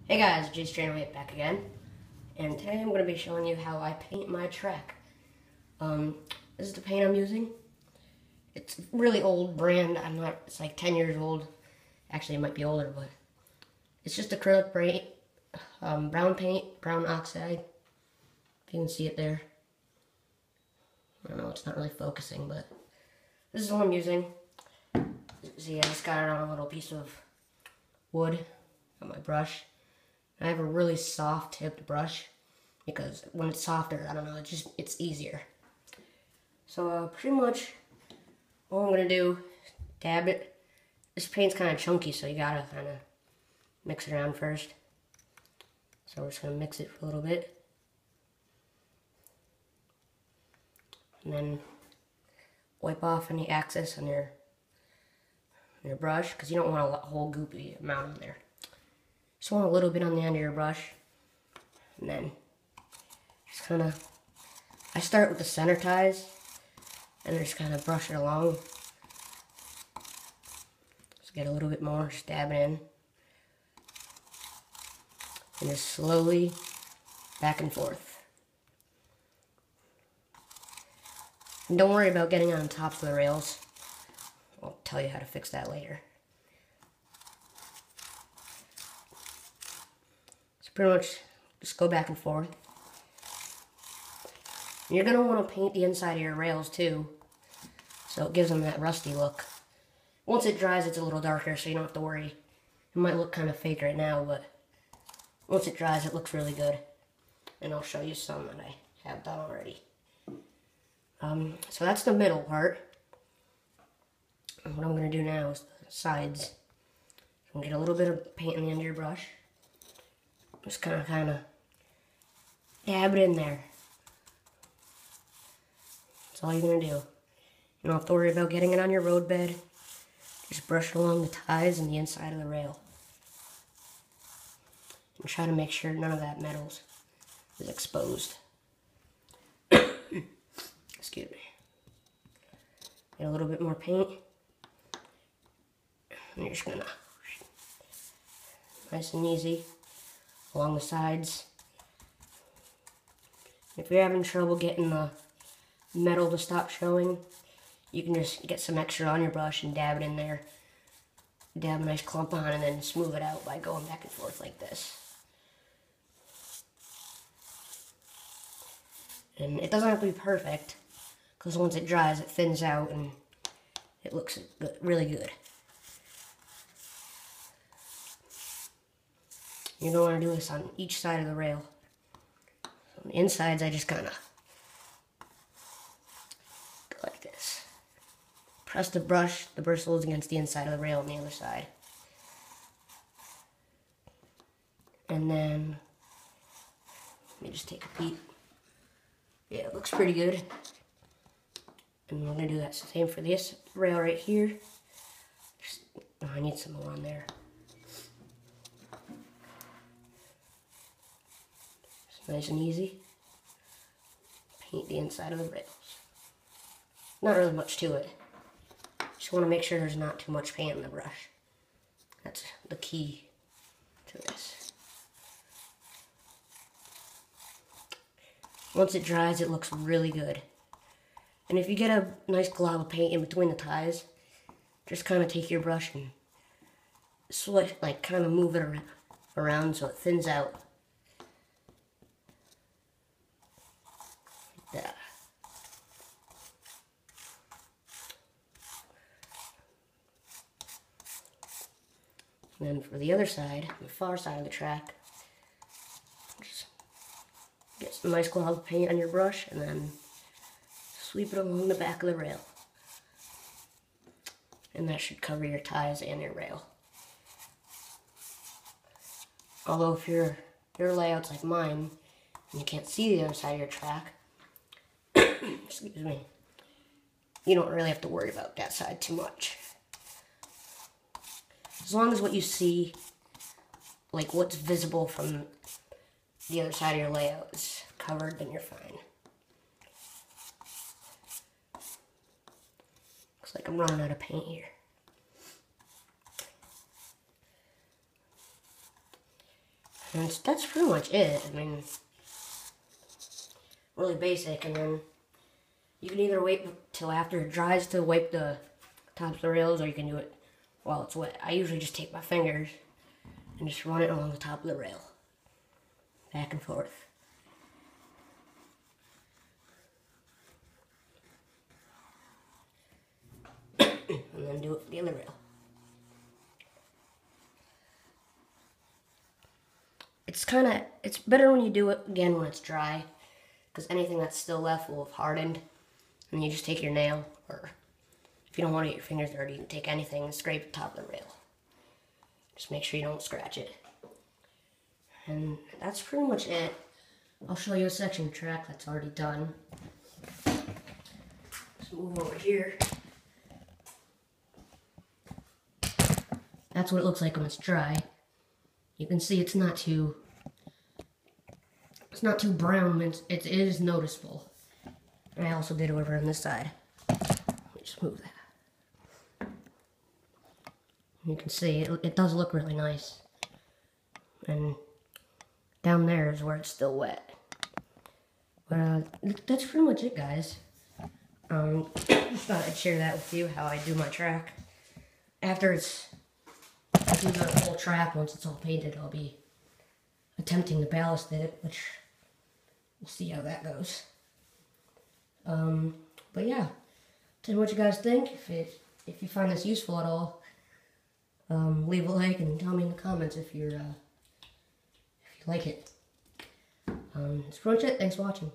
Hey guys, J back again, and today I'm going to be showing you how I paint my track. This is the paint I'm using. It's a really old brand. It's like 10 years old. Actually, it might be older, but it's just acrylic paint, brown paint, brown oxide. If you can see it there. I don't know, it's not really focusing, but this is what I'm using. See, I just got it on a little piece of wood on my brush. I have a really soft tipped brush because when it's softer, I don't know, it's easier. So pretty much all I'm gonna do, dab it. This paint's kind of chunky, so you gotta kind of mix it around first. So we're just gonna mix it for a little bit. And then wipe off any excess on your brush, because you don't want a whole goopy amount on there. Just want a little bit on the end of your brush, and then just kind of, I start with the center ties, and just kind of brush it along. Just get a little bit more, just dab it in, and just slowly back and forth. And don't worry about getting on top of the rails. I'll tell you how to fix that later. Pretty much just go back and forth. And you're going to want to paint the inside of your rails too, so it gives them that rusty look. Once it dries, it's a little darker, so you don't have to worry. It might look kind of fake right now, but once it dries, it looks really good. And I'll show you some that I have done already. So that's the middle part. And what I'm going to do now is the sides. I'm going to get a little bit of paint on the end of your brush. Just kind of dab it in there. That's all you're going to do. You don't have to worry about getting it on your road bed. Just brush it along the ties and the inside of the rail. And try to make sure none of that metal is exposed. Excuse me. Get a little bit more paint. And you're just going to, nice and easy, along the sides. If you're having trouble getting the metal to stop showing, you can just get some extra on your brush and dab it in there. Dab a nice clump on and then smooth it out by going back and forth like this. And it doesn't have to be perfect, because once it dries, it thins out and it looks good, really good. You're going to want to do this on each side of the rail. So on the insides, I just kind of go like this. Press the brush, the bristles against the inside of the rail on the other side. And then, let me just take a peek. Yeah, it looks pretty good. And we're going to do that same for this rail right here. I need some more on there. Nice and easy. Paint the inside of the rails. Not really much to it. Just want to make sure there's not too much paint in the brush. That's the key to this. Once it dries, it looks really good. And if you get a nice glob of paint in between the ties, just kind of take your brush and kind of move it around so it thins out. Yeah. And then for the other side, the far side of the track, just get some nice glob of paint on your brush and then sweep it along the back of the rail. And that should cover your ties and your rail. Although if your layout's like mine and you can't see the other side of your track, excuse me, you don't really have to worry about that side too much. As long as what you see, like what's visible from the other side of your layout is covered, then you're fine. Looks like I'm running out of paint here. And that's pretty much it. I mean, really basic. And then you can either wait till after it dries to wipe the tops of the rails, or you can do it while it's wet. I usually just take my fingers and just run it along the top of the rail, back and forth. And then do it for the other rail. It's better when you do it again when it's dry, because anything that's still left will have hardened. And you just take your nail, or if you don't want to get your fingers dirty, you can take anything and scrape the top of the rail. Just make sure you don't scratch it. And that's pretty much it. I'll show you a section of track that's already done. Let's move over here. That's what it looks like when it's dry. You can see it's not too brown. It is noticeable. And I also did over on this side. Let me just move that. You can see it does look really nice. And down there is where it's still wet. But that's pretty much it, guys. Just thought I'd share that with you, how I do my track. After I do the whole track, once it's all painted, I'll be attempting to ballast it, which we'll see how that goes. But yeah, tell me what you guys think. If you find this useful at all, leave a like and tell me in the comments if you like it. That's pretty much it. Thanks for watching.